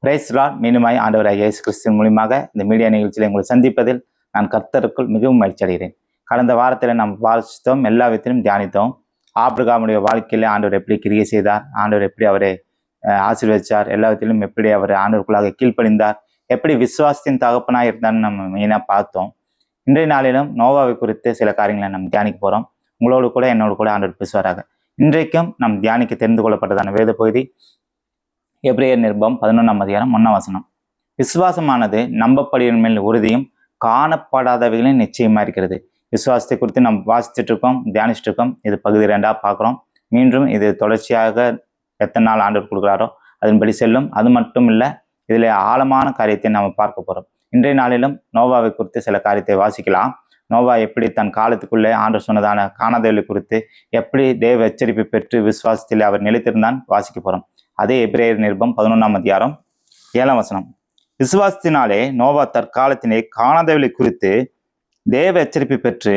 Price Lord. மீண்டுமாய் ஆண்டவராகிய இயேசு கிறிஸ்துவின் மூலியமாக இந்த மீடியா நிகழ்ச்சியில் உங்களை சந்திப்பதில் நான் கர்த்தருக்குள் மிகவும் மகிழ்ச்சி அடைகிறேன். கடந்த வாரத்தில் நாம் வாசித்தோம், எல்லா விதத்திலும் தியானித்தோம். ஆபிரகாமுடைய வாழ்க்கையில் ஆண்டவர் எப்படி கிரியை செய்தார், ஆண்டவர் எப்படி அவரை ஆசீர்வதித்தார், எல்லா விதத்திலும் எப்படி அவர் ஆண்டவருக்குள்ளாக கீழ்ப்படிந்தார், எப்படி விசுவாசத்தின் தகப்பனாக இருந்தார்னு நம்ம மெயினாக பார்த்தோம். இன்றைய நாளிலும் நோவாவை குறித்து சில காரியங்களை நம்ம தியானிக்க போகிறோம். உங்களோடு கூட என்னோடு கூட ஆண்டவர் பேசுவாராக. இன்றைக்கும் நம் தியானிக்க தெரிந்து கொள்ளப்பட்டதான வேத பகுதி எபிரேயர் நிருபம் 11ஆம் அதிகாரம் 1ஆம் வசனம். விசுவாசமானது நம்பப்படுவதன் மேல் உறுதியும் காணப்படாதவைகளும் நிச்சயமா இருக்கிறது. விசுவாசத்தை குறித்து நம்ம வாசிச்சுட்டு இருக்கோம், தியானிச்சுட்டு இருக்கோம். இது பகுதி 2ஆக பார்க்குறோம். மீண்டும் இது தொடர்ச்சியாக எத்தனை நாள் ஆண்டவர் கொடுக்குறாரோ அதன்படி செல்லும். அது மட்டும் இல்லை, இதில் ஆழமான காரியத்தை நம்ம பார்க்க போகிறோம். இன்றைய நாளிலும் நோவாவை குறித்து சில காரியத்தை வாசிக்கலாம். நோவா எப்படி தன் காலத்துக்குள்ளே ஆண்டவர் சொன்னதான காணாதவர்களை குறித்து எப்படி தேவ எச்சரிப்பை பெற்று விசுவாசத்தில் அவர் நிலைத்திருந்தான் வாசிக்க போகிறோம். அதே எபிரேயர் நிருபம் 11ஆம் அதிகாரம் 7ஆம் வசனம். விசுவாசத்தினாலே நோவா தற்காலத்திலே காணாதவர்களை குறித்து தேவ எச்சரிப்பை பெற்று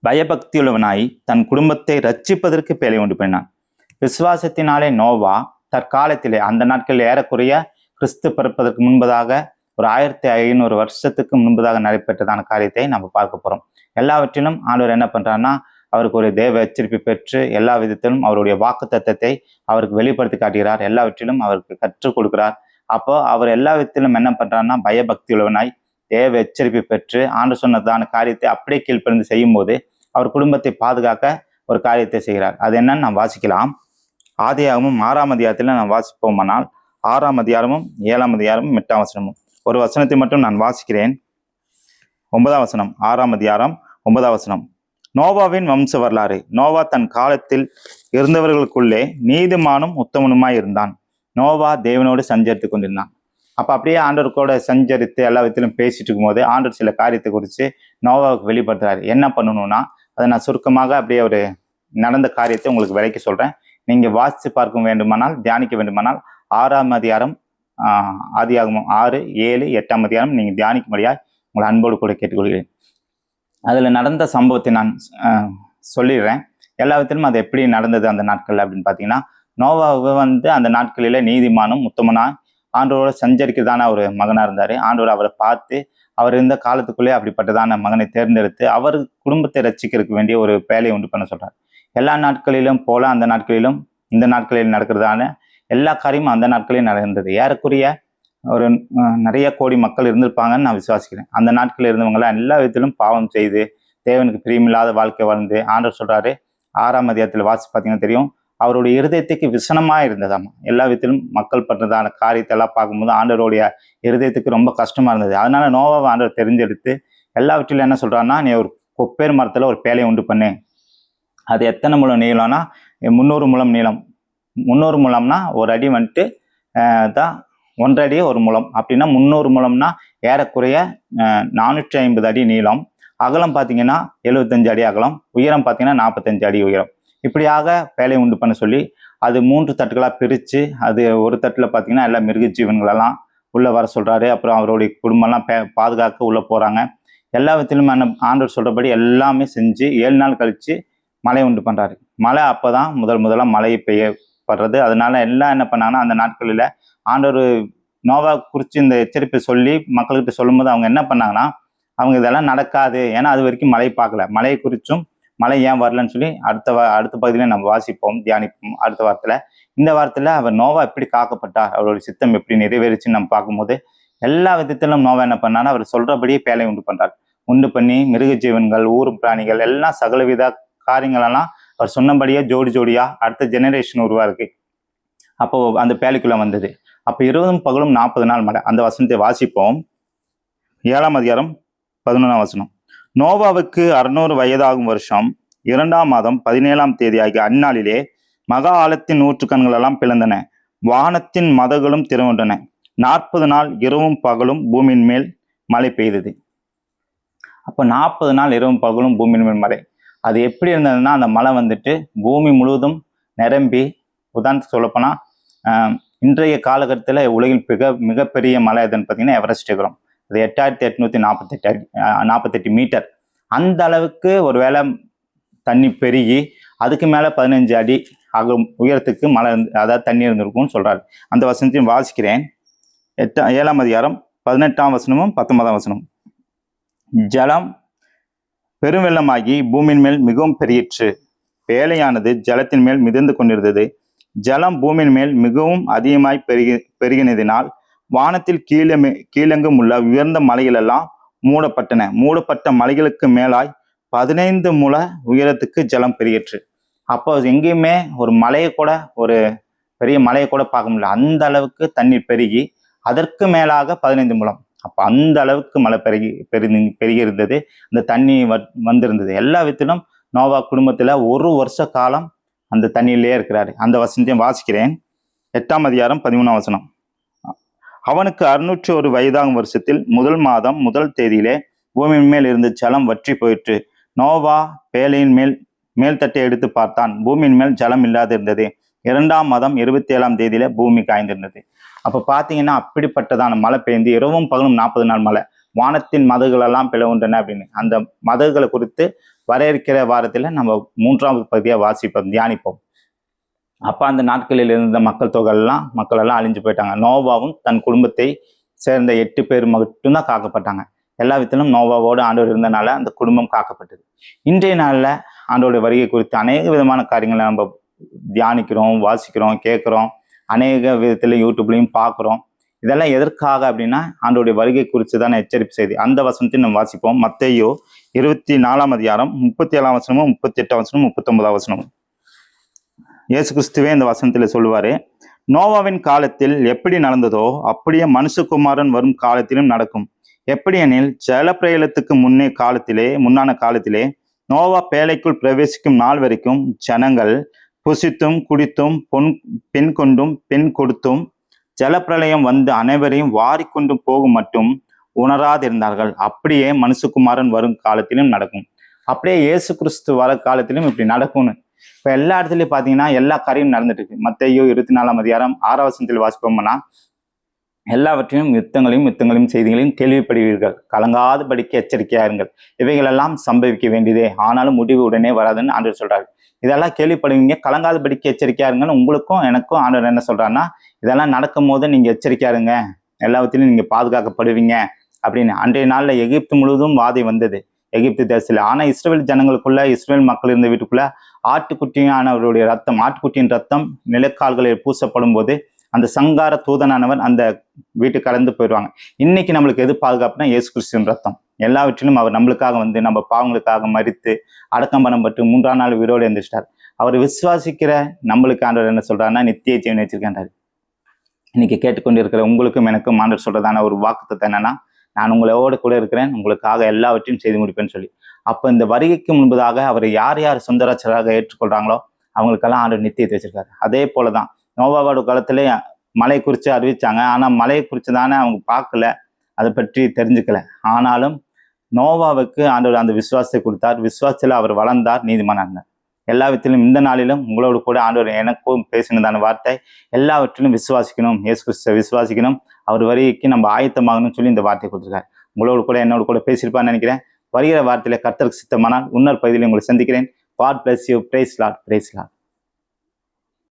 பயபக்தியுள்ளவனாய் தன் குடும்பத்தை ரட்சிப்பதற்கு பேலை உண்டு பண்ணினான். விசுவாசத்தினாலே நோவா தற்காலத்திலே, அந்த நாட்களில் ஏறக்குறைய கிறிஸ்து பிறப்பதற்கு முன்பதாக ஒரு 1500 வருஷத்துக்கு முன்பதாக நடைபெற்றதான காரியத்தை நம்ம பார்க்க போகிறோம். எல்லாவற்றிலும் ஆண்டவர் என்ன பண்ணுறாருன்னா, அவருக்கு ஒரு தேவ எச்சரிப்பை பெற்று எல்லா விதத்திலும் அவருடைய வாக்கு தத்தத்தை அவருக்கு வெளிப்படுத்தி காட்டுகிறார். எல்லாவற்றிலும் அவருக்கு கற்றுக் கொடுக்கிறார். அப்போ அவர் எல்லா விதத்திலும் என்ன பண்ணுறாருன்னா, பயபக்தி உள்ளவனாய் தேவ எச்சரிப்பை பெற்று ஆண்டு சொன்னதான காரியத்தை அப்படியே கீழ்ப்படிந்து செய்யும் போது அவர் குடும்பத்தை பாதுகாக்க ஒரு காரியத்தை செய்கிறார். அது என்னன்னு நாம் வாசிக்கலாம். ஆதியாகமும் 6ஆம் அதிகாரத்தில் நாம் வாசிப்போமானால் 6ஆம் அதிகாரமும் 7ஆம் அதிகாரமும் 8ஆம் வசனமும் ஒரு வசனத்தை மட்டும் நான் வாசிக்கிறேன். 9ஆம் வசனம், 6ஆம் அதிகாரம் 9ஆம் வசனம். நோவாவின் வம்ச வரலாறு. நோவா தன் காலத்தில் இருந்தவர்களுக்குள்ளே நீதிமானும் உத்தமனுமாய் இருந்தான். நோவா தேவனோடு சஞ்சரித்து கொண்டிருந்தான். அப்போ அப்படியே ஆண்டவர் கூட சஞ்சரித்து எல்லா விதத்திலும் பேசிட்டு இருக்கும்போது ஆண்டவர் சில காரியத்தை குறித்து நோவாவுக்கு வெளிப்படுத்துறாரு. என்ன பண்ணணும்னா, அதை நான் சுருக்கமாக அப்படியே ஒரு நடந்த காரியத்தை உங்களுக்கு விலைக்கு சொல்கிறேன். நீங்கள் வாசித்து பார்க்க வேண்டுமானால், தியானிக்க வேண்டுமானால் 6ஆம் அதிகாரம் ஆதியாகமம் 6, 7, 8ஆம் அதிகாரம் நீங்கள் தியானிக்கும்படியாக உங்களை அன்போடு கூட கேட்டுக்கொள்கிறேன். அதில் நடந்த சம்பவத்தை நான் சொல்லிடுறேன். எல்லா விதத்திலும் அது எப்படி நடந்தது அந்த நாட்கள் அப்படின்னு பார்த்தீங்கன்னா, நோவாவை அந்த நாட்களில் நீதிமானும் உத்தமனா ஆண்டவரோட சஞ்சரிக்கிறதான ஒரு மகனாக இருந்தார். ஆண்டவர் அவரை பார்த்து அவர் இருந்த காலத்துக்குள்ளே அப்படிப்பட்டதான மகனை தேர்ந்தெடுத்து அவர் குடும்பத்தை ரட்சிக்கிறதுக்கு வேண்டிய ஒரு வேலையை உண்டு பண்ண சொல்கிறார். எல்லா நாட்களிலும் போல அந்த நாட்களிலும் இந்த நாட்களில் நடக்கிறதான எல்லா காரியமும் அந்த நாட்களில் நடந்தது. ஏறக்குறைய ஒரு நிறைய கோடி மக்கள் இருந்திருப்பாங்கன்னு நான் விசுவாசிக்கிறேன். அந்த நாட்களில் இருந்தவங்களாம் எல்லா விதத்திலும் பாவம் செய்து தேவனுக்கு பிரியமில்லாத வாழ்க்கை வாழ்ந்து ஆண்டவர் சொல்கிறாரு. 6ஆம் அதிகாரத்தில் வாசி பார்த்தீங்கன்னா தெரியும், அவருடைய இருதயத்துக்கு விசனமாக இருந்ததாம். எல்லா விதத்திலும் மக்கள் பண்றதான காரியத்தை எல்லாம் பார்க்கும்போது ஆண்டவருடைய இருதயத்துக்கு ரொம்ப கஷ்டமாக இருந்தது. அதனால நோவாவை ஆண்டவர் தெரிஞ்செடுத்து எல்லாவற்றிலும் என்ன சொல்கிறாருன்னா, நீ ஒரு கொப்பேர் மரத்தில் ஒரு பேலையை உண்டு பண்ணு. அது எத்தனை முழம் நீளம்னா 300 முழம் நீளம். 300 முழம்னா ஒரு அடி தான் 1 அடி ஒரு முழம். அப்படின்னா 300 முழம்னா ஏறக்குறைய 450 அடி நீளம். அகலம் பார்த்தீங்கன்னா 75 அடி அகலம். உயரம் பார்த்தீங்கன்னா 45 அடி உயரம். இப்படியாக வேலையை உண்டு பண்ண சொல்லி அது 3 தட்டுகளாக பிரித்து அது ஒரு தட்டில் பார்த்தீங்கன்னா எல்லா மிருக ஜீவன்களெல்லாம் உள்ளே வர சொல்கிறாரு. அப்புறம் அவருடைய குடும்பம்லாம் பாதுகாக்க உள்ளே போகிறாங்க. எல்லா விதத்திலும் ஆண்டவர் சொல்கிறபடி எல்லாமே செஞ்சு 7 நாள் கழித்து மழை உண்டு பண்ணுறாரு. மழை அப்போ தான் முதலாக மழை பெய்யப்படுறது. அதனால எல்லாம் என்ன பண்ணாங்கன்னா, அந்த நாட்களில் ஆண்டவர் நோவா குறித்து இந்த எச்சரிப்பை சொல்லி மக்கள்கிட்ட சொல்லும்போது அவங்க என்ன பண்ணாங்கன்னா, அவங்க இதெல்லாம் நடக்காது, ஏன்னா அது வரைக்கும் மழை பார்க்கல. மழையை குறித்தும் மழை ஏன் வரலன்னு சொல்லி அடுத்த பகுதியில் நம்ம வாசிப்போம், தியானிப்போம். அடுத்த வாரத்தில் இந்த வாரத்தில் அவர் நோவா எப்படி காக்கப்பட்டார், அவருடைய சித்தம் எப்படி நிறைவேறிச்சுன்னு நம்ம பார்க்கும்போது எல்லா விதத்திலும் நோவா என்ன பண்ணான்னா, அவர் சொல்கிறபடியே பேலை உண்டு பண்ணுறார். உண்டு பண்ணி மிருக ஜீவன்கள், ஊரும் பிராணிகள் எல்லாம் சகலவித காரியங்களெல்லாம் அவர் சொன்னபடியே ஜோடியாக அடுத்த ஜெனரேஷன் உருவாருக்கு. அப்போ அந்த பேலைக்குள்ள வந்தது. அப்போ 20 பகலும் 40 நாள் மழை. அந்த வசனத்தை வாசிப்போம். 7ஆம் அதிகாரம் 11ஆம் வசனம். நோவாவுக்கு 600 வயதாகும் வருஷம் 2ஆம் மாதம் 17ஆம் தேதி ஆகிய அந்நாளிலே மகா ஆழத்தின் 100 கண்களெல்லாம் பிளந்தன, வானத்தின் மதகளும் திறவுண்டன. 40 நாள் இரவும் பகலும் பூமியின் மேல் மழை பெய்தது. அப்போ 40 நாள் இரவும் பகலும் பூமியின் மேல் மழை. அது எப்படி இருந்ததுன்னா, அந்த மழை பூமி முழுவதும் நிரம்பி, உதாரணத்துக்கு சொல்லப்போனால் இன்றைய காலகட்டத்தில் உலகின் மிகப்பெரிய மலை எதுன்னு பார்த்தீங்கன்னா எவரெஸ்ட் சிகரம். அது 8848 மீட்டர். அந்த அளவுக்கு ஒரு வேளை தண்ணி பெருகி அதுக்கு மேலே 15 அடி உயரத்துக்கு மழை அதாவது தண்ணி இருந்திருக்கும்னு சொல்கிறாரு. அந்த வசனத்தையும் வாசிக்கிறேன். 7ஆம் அதிகாரம் 18ஆம் வசனமும் 19ஆம் வசனமும். ஜலம் பெருவெள்ளமாகி பூமியின் மேல் மிகவும் பெருகிற்று. பேழையானது ஜலத்தின் மேல் மிதந்து கொண்டிருந்தது. ஜலம் பூமியின் மேல் மிகவும் அதிகமாய் பெருகினதினால் வானத்தில் கீழெங்கும் உள்ள உயர்ந்த மலைகள் எல்லாம் மூடப்பட்டன. மூடப்பட்ட மலைகளுக்கு மேலாய் 15 முழ உயரத்துக்கு ஜலம் பெருகிற்று. அப்போ எங்கேயுமே ஒரு மலையை கூட, ஒரு பெரிய மலையை கூட பார்க்க முடியல. அந்த அளவுக்கு தண்ணீர் பெருகி அதற்கு மேலாக 15 முழம். அப்போ அந்த அளவுக்கு மழை பெருகி இருந்தது. அந்த தண்ணி வந்திருந்தது. எல்லா விதத்திலும் நோவா குடும்பத்தில் 1 வருஷ காலம் அந்த தண்ணியிலே இருக்கிறாரு. அந்த வசனத்தையும் வாசிக்கிறேன். 8ஆம் அதிகாரம் 13ஆம் வசனம். அவனுக்கு 601 வயதாகும் வருஷத்தில் 1 மாதம் 1 தேதியிலே பூமியின் மேல் இருந்து ஜலம் வற்றி போயிற்று. நோவா பேழையின் மேல்தட்டை எடுத்து பார்த்தான். பூமியின் மேல் ஜலம் இல்லாது இருந்தது. 2ஆம் மாதம் 27ஆம் தேதியில பூமி காய்ந்திருந்தது. அப்ப பாத்தீங்கன்னா அப்படிப்பட்டதான மழை பெய்ந்து இரவும் பகலும் 40 நாள் மழை. வானத்தின் மதகுகள் எல்லாம் பிளவுண்டன அப்படின்னு அந்த மதகுகளை குறித்து வர இருக்கிற வாரத்துல நம்ம 3ஆவது பகுதியா வாசிப்போம், தியானிப்போம். அப்ப அந்த நாட்களில் இருந்த மக்கள் எல்லாம் அழிஞ்சு போயிட்டாங்க. நோவாவும் தன் குடும்பத்தை சேர்ந்த 8 பேர் மட்டும்தான் காக்கப்பட்டாங்க. எல்லா விதத்திலும் நோவாவோடு ஆண்டவர் இருந்தனால அந்த குடும்பம் காக்கப்பட்டது. இன்றைய நாள்ல ஆண்டவருடைய வருகை குறித்து அநேக விதமான காரியங்களை நம்ம தியானிக்கிறோம், வாசிக்கிறோம், கேட்கிறோம். அநேக விதத்துல யூடியூப்லையும் பார்க்குறோம். இதெல்லாம் எதற்காக அப்படின்னா ஆண்டவருடைய வருகை குறித்து தானே எச்சரிப்பு செய்தி. அந்த வசனத்தையும் நம்ம வாசிப்போம். மத்தேயு 24ஆம் அதிகாரம் 37ஆம் வசனமும் 38ஆம் வசனமும் 39ஆம் வசனமும். இயேசு கிறிஸ்துவே இந்த வசனத்துல சொல்லுவாரு, நோவாவின் காலத்தில் எப்படி நடந்ததோ அப்படியே மனுஷகுமாரன் வரும் காலத்திலும் நடக்கும். எப்படி எனில் ஜலப்பிரளயத்துக்கு முன்னான காலத்திலே நோவா பேழைக்குள் பிரவேசிக்கும் நாள் வரைக்கும் ஜனங்கள் புசித்தும் குடித்தும் பெண் கொண்டும் பெண் கொடுத்தும் ஜலப்பிரளயம் வந்து அனைவரையும் வாரிக்கொண்டும் போகும் மட்டும் உணராதிருந்தார்கள். அப்படியே மனுஷகுமாரன் வரும் காலத்திலும் நடக்கும். அப்படியே இயேசு கிறிஸ்து வர காலத்திலும் இப்படி நடக்கும்னு இப்ப எல்லா இடத்துலயும் பாத்தீங்கன்னா எல்லா காரியம் நடந்துட்டு இருக்கு. மத்தேயு 24ஆம் அதிகாரம் 6ஆம் வசனத்தில் வாசிப்போம்னா, எல்லாவற்றையும் யுத்தங்களையும் செய்திகளையும் கேள்விப்படுவீர்கள், கலங்காதபடிக்கு எச்சரிக்கையாருங்கள், இவைகளெல்லாம் சம்பவிக்க வேண்டியதே, ஆனாலும் முடிவு உடனே வராதுன்னு ஆண்டவர் சொல்றாரு. இதெல்லாம் கேள்விப்படுவீங்க, கலங்காதபடிக்கு எச்சரிக்கையாருங்கன்னு உங்களுக்கும் எனக்கும் ஆண்டவர் என்ன சொல்றாருன்னா, இதெல்லாம் நடக்கும் போது நீங்க எச்சரிக்கையாருங்க, எல்லாவற்றிலும் நீங்க பாதுகாக்கப்படுவீங்க அப்படின்னு. அன்றைய நாள்ல எகிப்து முழுவதும் வாதை வந்தது, எகிப்து தேசத்துல. ஆனா இஸ்ரேல் ஜனங்களுக்குள்ள, இஸ்ரேல் மக்கள் இருந்த வீட்டுக்குள்ள ஆட்டுக்குட்டியானவருடைய ரத்தம், ஆட்டுக்குட்டியின் ரத்தம் நிலக்கால்களில் பூசப்படும் போது அந்த சங்கார தூதனானவர் அந்த வீட்டுக்கு கலந்து போயிடுவாங்க. இன்னைக்கு நம்மளுக்கு எது பாதுகாப்புனா இயேசு கிறிஸ்துவின் ரத்தம். எல்லாவற்றிலும் அவர் நம்மளுக்காக வந்து நம்ம பாவங்களுக்காக மரித்து அடக்கம் பண்ணப்பட்டு 3ஆம் நாள் உயிரோடு எழுந்திரிச்சிட்டார். அவர் விசுவாசிக்கிற நம்மளுக்கு ஆண்டவர் என்ன சொல்றாருன்னா நித்திய ஜீவன் வச்சிருக்கின்றார். இன்னைக்கு கேட்டுக்கொண்டு இருக்கிற உங்களுக்கும் எனக்கும் ஆண்டவர் சொல்றதான ஒரு வாக்குத்தத்தம் என்னன்னா, நான் உங்களோட கூட இருக்கிறேன், உங்களுக்காக எல்லாவற்றையும் செய்து முடிப்பேன்னு சொல்லி. அப்ப இந்த வருகைக்கு முன்பதாக அவரை யார் யார் சொந்த ரட்சகராக ஏற்றுக்கொள்றாங்களோ அவங்களுக்கெல்லாம் ஆண்டவர் நித்தியத்தை வச்சிருக்காரு. அதே போலதான் நோவாவோட காலத்திலே மலை குறித்து அறிவிச்சாங்க. ஆனா மலையை குறித்து தானே அவங்க பார்க்கல, அதை பற்றி தெரிஞ்சுக்கல. ஆனாலும் நோவாவுக்கு ஆண்டவர் அந்த விசுவாசத்தை கொடுத்தார். விசுவாசத்துல அவர் வளர்ந்தார், நீதிமானார். எல்லாவற்றிலும் இந்த நாளிலும் உங்களோடு கூட ஆண்டவர் எனக்கும் பேசினதான வார்த்தை, எல்லாவற்றிலும் விசுவாசிக்கணும், இயேசு கிறிஸ்துவை விசுவாசிக்கணும், அவர் வருகைக்கு நம்ம ஆயத்தமாகணும்னு சொல்லி இந்த வார்த்தை கொடுத்துருக்காரு. உங்களோடு கூட என்னோட கூட பேசியிருப்பான்னு நினைக்கிறேன். வருகிற வார்த்தையில கர்த்தருக்கு சித்தமானால் இன்னொரு பகுதியில் உங்களை சந்திக்கிறேன். God bless you. Praise Lord. Praise Lord.